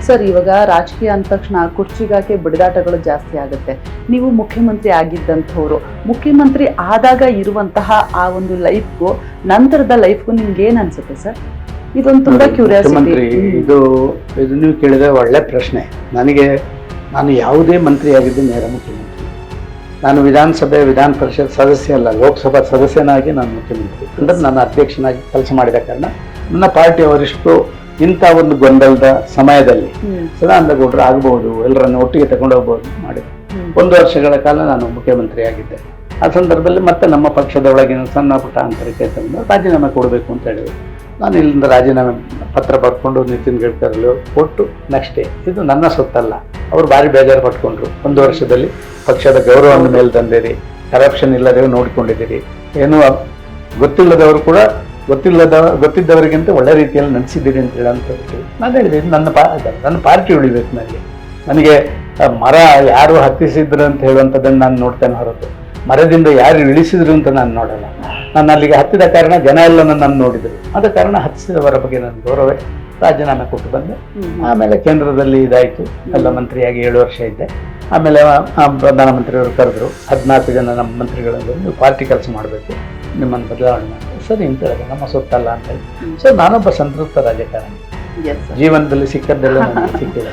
Sir, ಇವಾಗ ರಾಜಕೀಯ ಅಂದ ತಕ್ಷಣ ಕುರ್ಚಿಗಾಕೆ ಬಡಿದಾಟಗಳು ಜಾಸ್ತಿ ಆಗುತ್ತೆ. ನೀವು ಮುಖ್ಯಮಂತ್ರಿ ಆಗಿದ್ದಂಥವ್ರು, ಮುಖ್ಯಮಂತ್ರಿ ಆದಾಗ ಇರುವಂತಹ ಆ ಒಂದು ಲೈಫ್ಗೂ ನಂತರದ ಲೈಫ್ಗೂ ನಿಮ್ಗೆ ಏನ್ ಅನ್ಸುತ್ತೆ ಸರ್? ಇದೊಂದು ತುಂಬಾ ಕ್ಯೂರಿಯಾಸಿಟಿ. ಇದು ನೀವು ಕೇಳಿದ್ರೆ ಒಳ್ಳೆ ಪ್ರಶ್ನೆ. ನಾನು ಯಾವುದೇ ಮಂತ್ರಿ ಆಗಿದ್ದು ನೇರ ಮುಖ್ಯಮಂತ್ರಿ. ನಾನು ವಿಧಾನಸಭೆ ವಿಧಾನ ಪರಿಷತ್ ಸದಸ್ಯ ಅಲ್ಲ, ಲೋಕಸಭಾ ಸದಸ್ಯನಾಗಿ ನಾನು ಮುಖ್ಯಮಂತ್ರಿ. ಅಂದ್ರೆ ನಾನು ಅಧ್ಯಕ್ಷನಾಗಿ ಕೆಲಸ ಮಾಡಿದ ಕಾರಣ ನನ್ನ ಪಾರ್ಟಿಯವರಿಷ್ಟು ಇಂಥ ಒಂದು ಗೊಂದಲದ ಸಮಯದಲ್ಲಿ ಸದಾನಂದಗೌಡರು ಆಗಬಹುದು, ಎಲ್ಲರನ್ನು ಒಟ್ಟಿಗೆ ತಗೊಂಡು ಹೋಗ್ಬೋದು ಮಾಡಿದೆ. 1 ವರ್ಷಗಳ ಕಾಲ ನಾನು ಮುಖ್ಯಮಂತ್ರಿ ಆಗಿದ್ದೆ. ಆ ಸಂದರ್ಭದಲ್ಲಿ ಮತ್ತೆ ನಮ್ಮ ಪಕ್ಷದ ಒಳಗಿನ ಸಣ್ಣ ಪುಟ್ಟ ಅಂತರಕ್ಕೆ ತಂದು ರಾಜೀನಾಮೆ ಕೊಡಬೇಕು ಅಂತ ಹೇಳಿದ್ರು. ನಾನು ಇಲ್ಲಿಂದ ರಾಜೀನಾಮೆ ಪತ್ರ ಬರ್ಕೊಂಡು ನಿತಿನ್ ಗಡ್ಕರಿಲು ಕೊಟ್ಟು ನೆಕ್ಸ್ಟ್ ಡೇ, ಇದು ನನ್ನ ಸೊತ್ತಲ್ಲ, ಅವರು ಭಾರಿ ಬೇಜಾರು ಪಟ್ಕೊಂಡ್ರು. 1 ವರ್ಷದಲ್ಲಿ ಪಕ್ಷದ ಗೌರವವನ್ನು ಮೇಲೆ ತಂದಿರಿ, ಕರಪ್ಷನ್ ಇಲ್ಲದೆ ನೋಡಿಕೊಂಡಿದ್ದೀರಿ, ಏನೂ ಗೊತ್ತಿಲ್ಲದವರು ಕೂಡ ಗೊತ್ತಿದ್ದವರಿಗಿಂತ ಒಳ್ಳೆ ರೀತಿಯಲ್ಲಿ ನಡೆಸಿದ್ದೀರಿ ಅಂತ ಹೇಳಂತ ನಾನು ಹೇಳಿದೆ, ನನ್ನ ಪಾರ್ಟಿ ಉಳಿಬೇಕು. ನನಗೆ ಮರ ಯಾರು ಹತ್ತಿಸಿದ್ರು ಅಂತ ಹೇಳುವಂಥದ್ದನ್ನು ನಾನು ನೋಡ್ತೇನೆ ಹೊರತು ಮರದಿಂದ ಯಾರು ಇಳಿಸಿದ್ರು ಅಂತ ನಾನು ನೋಡಲ್ಲ. ನಾನು ಅಲ್ಲಿಗೆ ಹತ್ತಿದ ಕಾರಣ ಜನ ಎಲ್ಲ ನನ್ನನ್ನು ನೋಡಿದರು. ಆದ ಕಾರಣ ಹತ್ತಿಸಿದವರ ಬಗ್ಗೆ ನನ್ನ ಗೌರವೇ ರಾಜೀನಾಮೆ ಕೊಟ್ಟು ಬಂದೆ. ಆಮೇಲೆ ಕೇಂದ್ರದಲ್ಲಿ ಇದಾಯಿತು, ಎಲ್ಲ ಮಂತ್ರಿಯಾಗಿ 7 ವರ್ಷ ಇದ್ದೆ. ಆಮೇಲೆ ಪ್ರಧಾನಮಂತ್ರಿಯವರು ಕರೆದ್ರು, 14 ಜನ ನಮ್ಮ ಮಂತ್ರಿಗಳನ್ನು ನೀವು ಪಾರ್ಟಿ ಕೆಲಸ ಮಾಡಬೇಕು, ನಿಮ್ಮನ್ನು ಬದಲಾವಣೆ ಮಾಡಿ. ಸರಿ ಅಂತ ಹೇಳಿದೆ, ನಮ್ಮ ಸೊತ್ತಲ್ಲ ಅಂತ ಹೇಳಿ. ಸೊ ನಾನೊಬ್ಬ ಸಂತೃಪ್ತ ರಾಜಕಾರಣಿ. ಜೀವನದಲ್ಲಿ ಸಿಕ್ಕದ್ದೆಲ್ಲ ನನಗೆ ಸಿಕ್ಕಿದೆ.